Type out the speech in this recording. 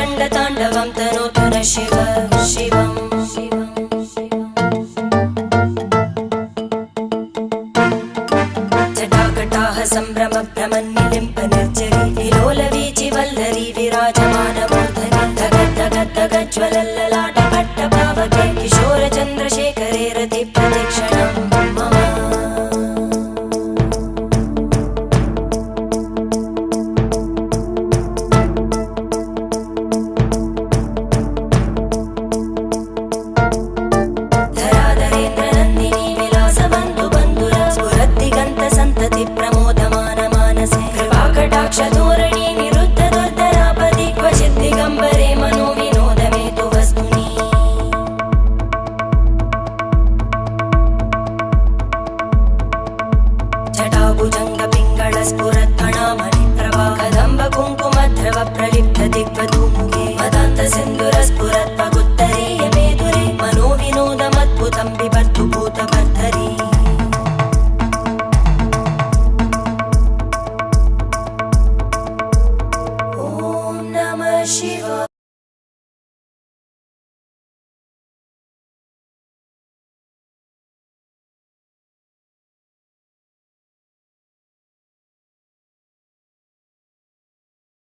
रङ्गताण्डवं तनोतु न शिव शिवम् जटाकटाः सम्भ्रम भ्रमन्निलिम्प निर्जरी विलोलवीचि वल्लरी विराजमानमूर्धनि धगज्ज्वलल्ललाटपट्टपावके किशोरचन्द्रशेखरे रति प्रतीक्षणं मम धराधरेन्द्रनन्दिनी विलासबन्धु बन्धुर स्फुरद्दिगन्त सन्तति प्रमोदमान मानसे कृपाकटाक्षधोरणी निरुद्ध दुर्धरापदि क्वचित् दिगम्बरे मनो विनोदमेतु वस्तुनि जटाभुजङ्ग पिङ्गळ स्फुरत्फणामणि प्रभा कदम्ब कुङ्कुमद्रव प्रलिप्त दिग्वधूमुखे मदान्त सिन्धुर स्फुरत्पगुत्तरीय मेधुरे मनो विनोदमद्भुतं बिभर्तु भूतभर्धरी